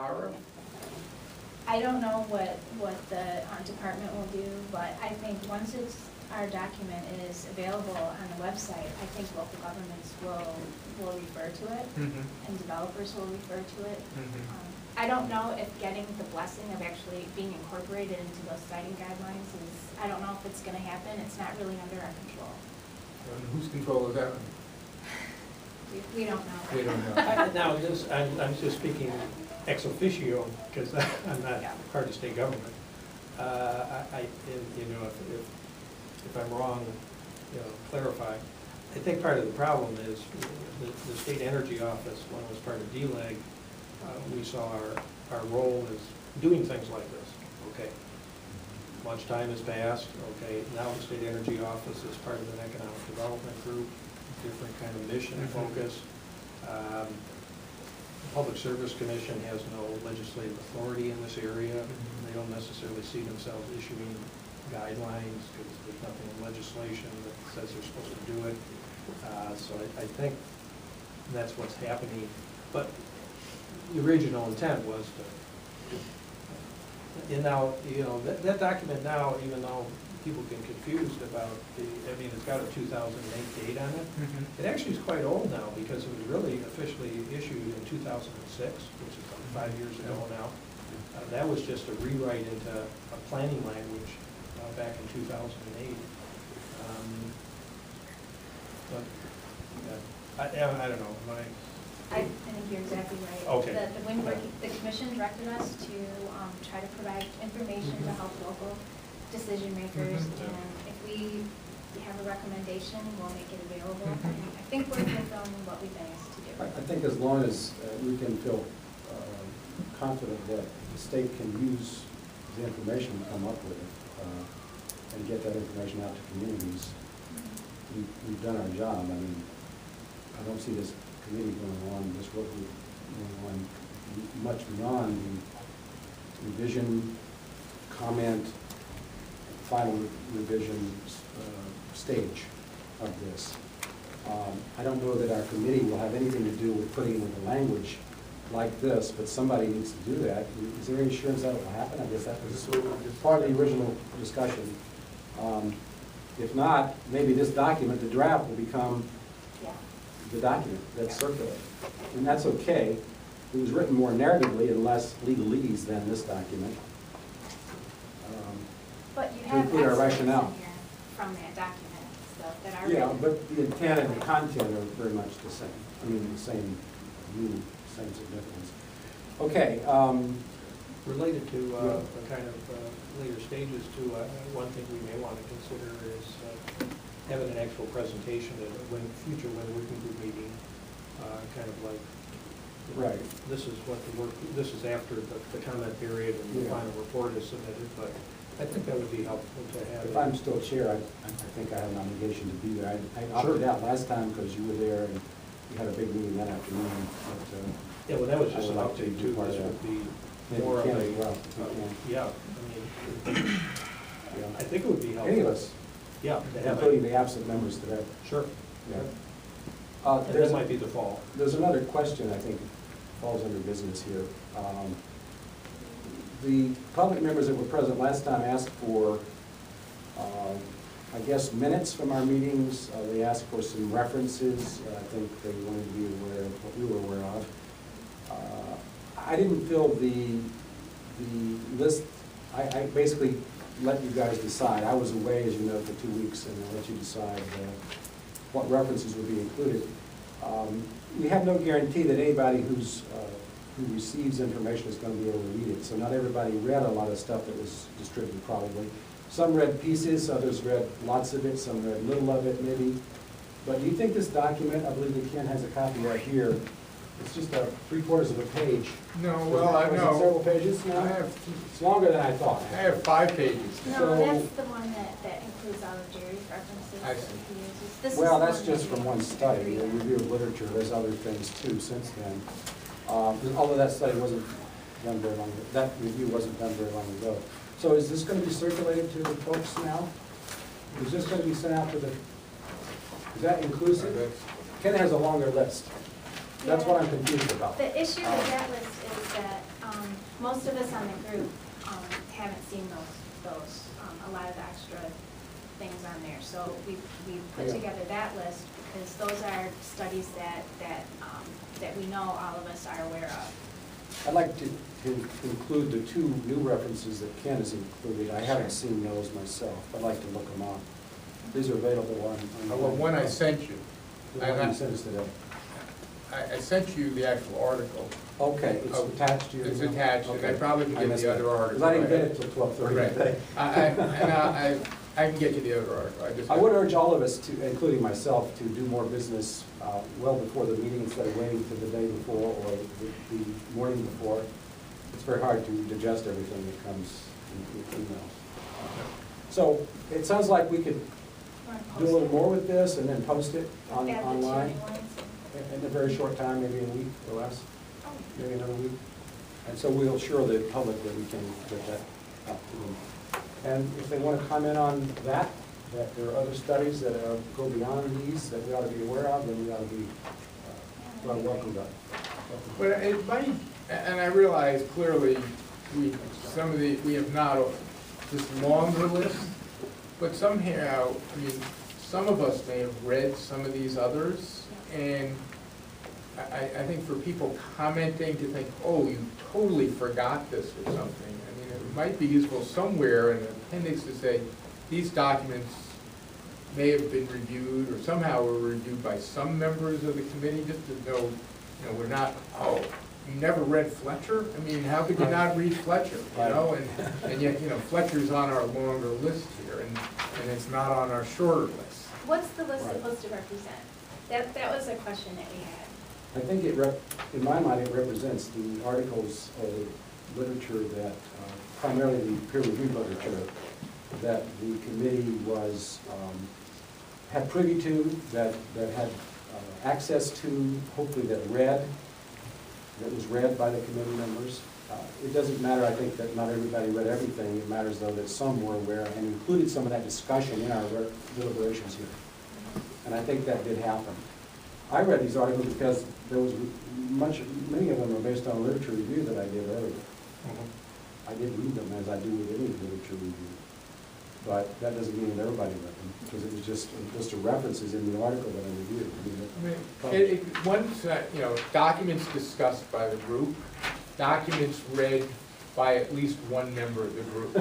I don't know what the department will do, but I think once our document is available on the website, I think local governments will refer to it, and developers will refer to it. I don't know if getting the blessing of actually being incorporated into those citing guidelines is, I don't know if it's going to happen. It's not really under our control. Whose control is that? We don't know. We don't know. Now, I'm just speaking ex officio, because I'm not part of state government. If I'm wrong, clarify. I think part of the problem is the state energy office, when it was part of DLEG, we saw our role as doing things like this. Okay, much time has passed. Okay, now the state energy office is part of an economic development group, different kind of mission focus. The Public Service Commission has no legislative authority in this area. They don't necessarily see themselves issuing guidelines because there's nothing in legislation that says they're supposed to do it. So I think that's what's happening. But the original intent was to, and now, that document now, even though people get confused about it's got a 2008 date on it. It actually is quite old now because it was really officially issued in 2006, which is like 5 years ago now. That was just a rewrite into a planning language back in 2008. But I don't know. I think you're exactly right. Okay. The commission directed us to try to provide information to help local decision makers, and if we have a recommendation, we'll make it available. And I think we're fulfilling what we've been asked to do. I think as long as we can feel confident that the state can use the information we come up with and get that information out to communities, we've done our job. I mean, I don't see this committee going on, this work going on much beyond the revision, comment, final revision stage of this. I don't know that our committee will have anything to do with putting in the language like this, but somebody needs to do that. Is there any assurance that will happen? I guess that was part of the original discussion. If not, maybe this document, the draft, will become the document that's circulated. And that's okay. It was written more narratively and less legalese than this document. But you have include our rationale in here from that document, so that are yeah, written. but the intent and the content are very much the same. I mean, the same meaning, same significance. Okay. Related to the kind of later stages too, one thing we may want to consider is having an actual presentation at a future working group meeting, kind of like, right. This is what the work. This is after the comment period and the final report is submitted, but I think that would be helpful to have. If I'm still chair, I think I have an obligation to be there. I opted out last time because you were there and we had a big meeting that afternoon. But, yeah, well, that was just an update too. This would be more of a, yeah, I mean, I think it would be helpful. Any of us. Yeah, including the absent members today. Sure. Yeah. That might be the fall. There's another question I think falls under business here. The public members that were present last time asked for, I guess, minutes from our meetings. They asked for some references. I think they wanted to be aware of what we were aware of. I didn't fill the list. I basically let you guys decide. I was away, as you know, for 2 weeks, and I let you decide what references would be included. We have no guarantee that anybody who receives information is going to be able to read it. So not everybody read a lot of stuff that was distributed probably. Some read pieces, others read lots of it, some read little of it maybe. But do you think this document, I believe that Ken has a copy right here, it's just 3/4 of a page. No, well, I know. Several pages now? It's longer than I thought. I have 5 pages. No, So, that's the one that includes all of Jerry's references. I that see. he uses. This well, is the that's one just that from you one can study, read. a review of literature. There's other things too since then. Although that study wasn't done very long ago. That review wasn't done very long ago. So is this going to be circulated to the folks now? Is this going to be sent out to the, is that inclusive? Ken has a longer list. That's what I'm confused about. The issue with that list is that most of us on the group haven't seen those, a lot of the extra things on there. So we put Yeah. together that list because those are studies that we know all of us are aware of. I'd like to include the two new references that Ken has included. I haven't seen those myself. I'd like to look them up. These are available on. Well, one I sent you. The one you sent us today. I sent you the actual article. Okay, it's Oh, attached to your. It's attached, and I probably can get missed the that. other article. Because I didn't get it till 12:30 Right. today. I can get you the other article. I would urge all of us to, including myself, to do more business well before the meeting instead of waiting to the day before or the morning before. It's very hard to digest everything that comes in emails. So it sounds like we could do a little more with this and then post it online in a very short time, maybe a week or less, maybe another week. And so we'll assure the public that we can get that up to them. And if they want to comment on that there are other studies that go beyond these that we ought to be aware of, then we ought to be welcome that. But it might, and I realize clearly, we have not this longer list, but somehow, I mean, some of us may have read some of these others, and I think for people commenting to think, oh, you totally forgot this or something, I mean, it might be useful somewhere in the appendix to say, these documents may have been reviewed or somehow were reviewed by some members of the committee, just to know, we're not, oh, you never read Fletcher? I mean, how could you not read Fletcher, And yet, Fletcher's on our longer list here, and it's not on our shorter list. What's the list supposed to represent? That was a question that we had. I think in my mind, it represents the articles of literature that, primarily the peer-reviewed literature, that the committee had privy to, that had access to, hopefully that was read by the committee members. It doesn't matter, I think, that not everybody read everything. It matters, though, that some were aware and included some of that discussion in our deliberations here. And I think that did happen. I read these articles because there was many of them were based on a literature review that I did earlier. I didn't read them as I do with any literature review. But that doesn't mean that everybody read them, because it was just a list of references in the article that I reviewed. Once, documents discussed by the group, documents read by at least one member of the group.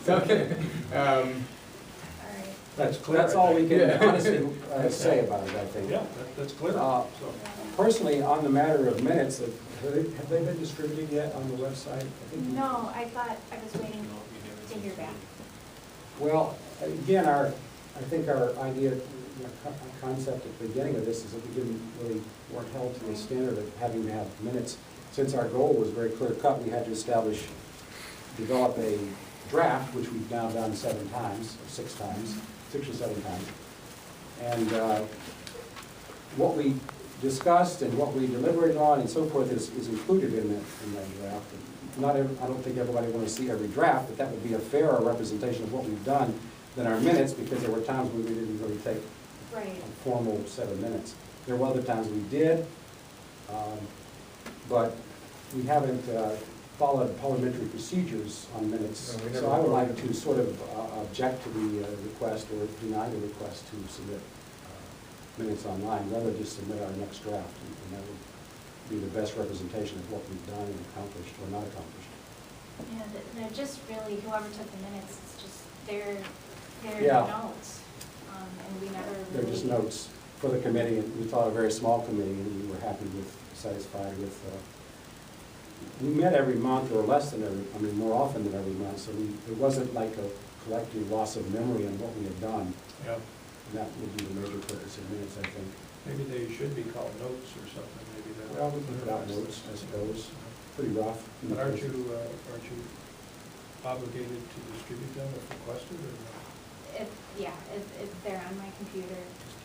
Okay. All right. That's clear. That's all we can honestly say about it, I think. Yeah, that's clear. Personally, on the matter of minutes, have they been distributed yet on the website? No, I thought I was waiting to hear back. Well, again, I think our idea, concept at the beginning of this is that we weren't held to the standard of having to have minutes. Since our goal was very clear cut, we had to develop a draft, which we've now done 6 or 7 times. And what we discussed and what we deliberated on and so forth is included in that draft. I don't think everybody wants to see every draft, but that would be a fairer representation of what we've done than our minutes, because there were times when we didn't really take a formal set of minutes. There were other times we did, but we haven't followed parliamentary procedures on minutes. No, so I would like to sort of object to the request or deny the request to submit minutes online, rather just submit our next draft, and that would be the best representation of what we've done and accomplished or not accomplished. Yeah, they're just really, whoever took the minutes, it's just, they're notes. And we never really... They're just notes for the committee, and we thought a very small committee, and we were satisfied with, we met every month or less than more often than every month, so it wasn't like a collective loss of memory on what we had done. Yeah. And that would be the major purpose of minutes, I think. Maybe they should be called notes or something, maybe that. Well, we can put out notes, I suppose. Pretty rough. But aren't you obligated to distribute them if requested, or not? If they're on my computer,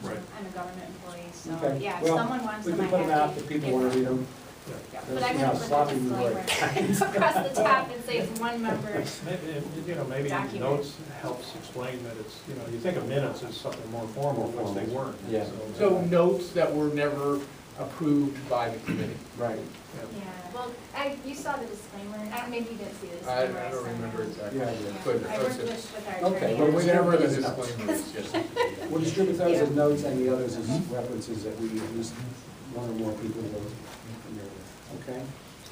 Right. I'm a government employee, so Okay. yeah, if Well, someone wants them, I we can put them have out to if people give want to read them. Yeah, Let's but I'm see how gonna put sloppy the you were. disclaimer across the top and say it's one member's. Maybe Document. notes helps explain that it's, you think of minutes as something more formal, which they weren't. Yeah. So notes that were never approved by the committee. Right. Yeah, well, you saw the disclaimer, maybe you didn't see the I disclaimer. don't sent remember out. exactly. Yeah, yeah. But I worked with our Okay, attorney. well, on we it. whenever the Whatever the disclaimer is, just. We'll distribute those as notes and the others as references that we at least one or more people will familiar with. Okay?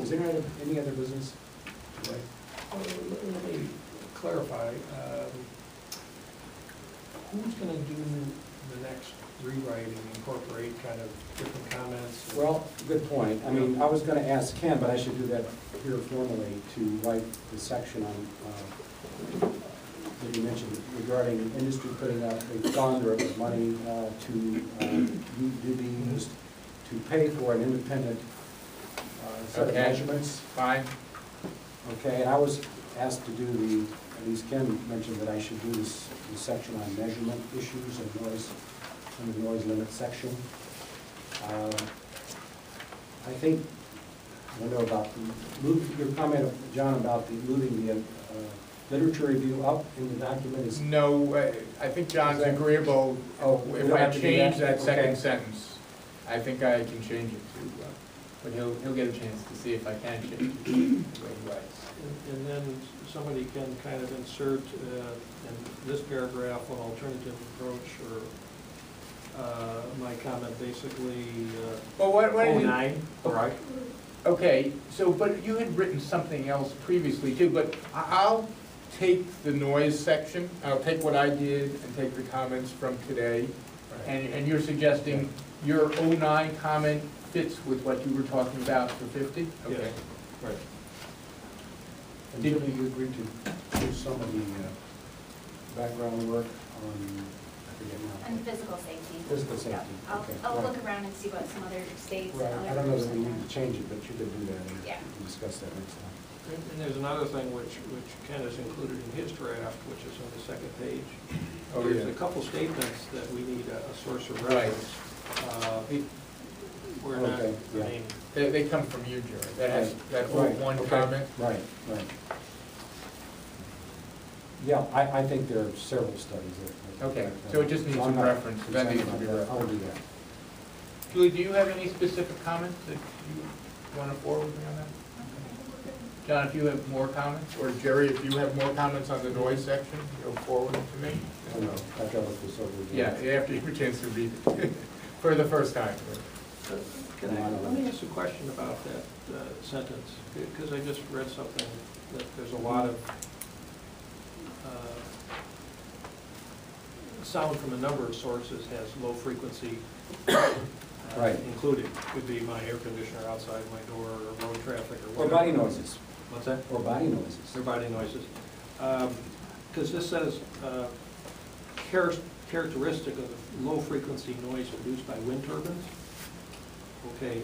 Is there any other business today? Let me clarify, who's gonna do the next rewrite and incorporate kind of different comments? Well, good point. I mean, I was gonna ask Ken, but I should do that here formally to write the section on, that you mentioned regarding industry putting up a fund or money to be used to pay for an independent set of Okay. measurements. Fine. Okay, and I was asked to do at least Ken mentioned that I should do the section on measurement issues and noise, in the noise limit section. I think, I don't know about your comment, John, about moving the literature review up in the document is. No, I think John's Is that- agreeable. Oh, we If don't I have to do change that? that second Okay. sentence, I think I can change it to, but he'll get a chance to see if I can change it to the way he likes. And then somebody can kind of insert in this paragraph an alternative approach, or my comment basically, Well, what do you? 09, all right? Okay, so, but you had written something else previously too, but I'll take the noise section, I'll take what I did and take the comments from today, and you're suggesting your 09 comment fits with what you were talking about for 50? Okay. Yes. Right. And Jimmy, you agreed to do some of the background work on, I forget now. And physical safety. Physical safety, Yeah, okay, I'll right. look around and see what some other states Right, and I other don't know groups that we have need to done. change it, but you could do that and Yeah. discuss that next time. And there's another thing which Ken has included in his draft, which is on the second page. Oh, There's yeah. a couple statements that we need a source of Right. reference. We're not, Okay, I yeah. mean, They come from you, Jerry, that has, that Right, one okay. comment? Right, right. Yeah, I think there are several studies that. Okay, so it just needs I'm some not reference, that concerned needs to be about that. I'll referenced. do that. Julie, do you have any specific comments that you want to forward with me on that? John, if you have more comments, or Jerry, if you have more comments on the noise section, you'll forward it to me. I don't know, I've got to look this over Yeah, again. after you have a chance to read it, for the first time. let me ask a question about that sentence, because I just read something that there's a lot of sound from a number of sources has low frequency Right. included. Could be my air conditioner outside my door, or road traffic, or Or whatever. body noises, What's that? or body noises. Their body noises. Because this says characteristic of low frequency noise produced by wind turbines. Okay,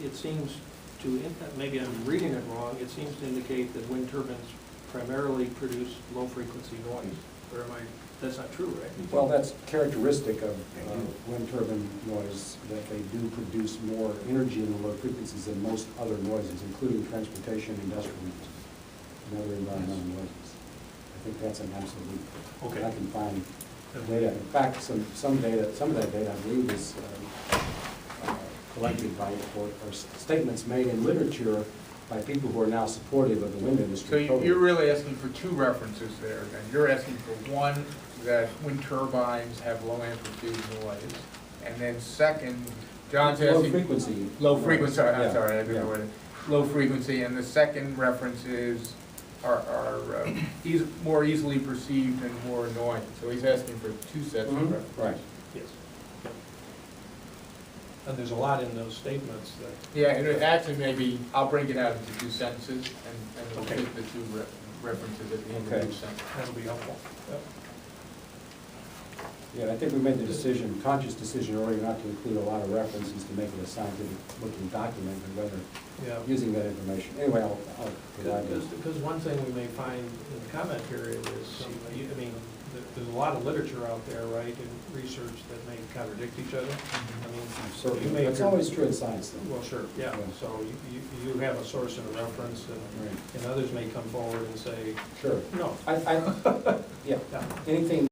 it seems to, maybe I'm reading it wrong, it seems to indicate that wind turbines primarily produce low frequency noise. Or am I, that's not true, right? Well, that's characteristic of wind turbine noise, that they do produce more energy in the low frequencies than most other noises, including transportation, industrial, and other environmental noises. I think that's an absolute. Okay. I can find data. In fact, some of that data, I believe, is collected by, or statements made in literature by people who are now supportive of the wind So industry. you're really asking for two references there, then. You're asking for one, that wind turbines have low amplitude noise, and then second, John's asking. Low frequency. Low frequency, I'm Yeah, sorry, I didn't yeah. know what it, low frequency, and the second references are more easily perceived and more annoying. So he's asking for two sets of Mhm, references. Right. Yes. And there's a lot in those statements that. Yeah, and it actually maybe, I'll break it out into two sentences, and we'll Okay. take the two references at the end Okay. of each sentence. That'll be helpful. Yeah, I think we made the decision, conscious decision earlier not to include a lot of references to make it a scientific-looking document, and whether Yeah. using that information. Anyway, I'll provide those. Because one thing we may find in the comment period is some, I mean, there's a lot of literature out there, right, and research that may contradict each other. I mean, you Certainly, may. that's always true in science, though. Well, sure, yeah, Yeah. so you have a source and a reference, Right. and others may come forward and say, Sure. no. Yeah, Yeah. anything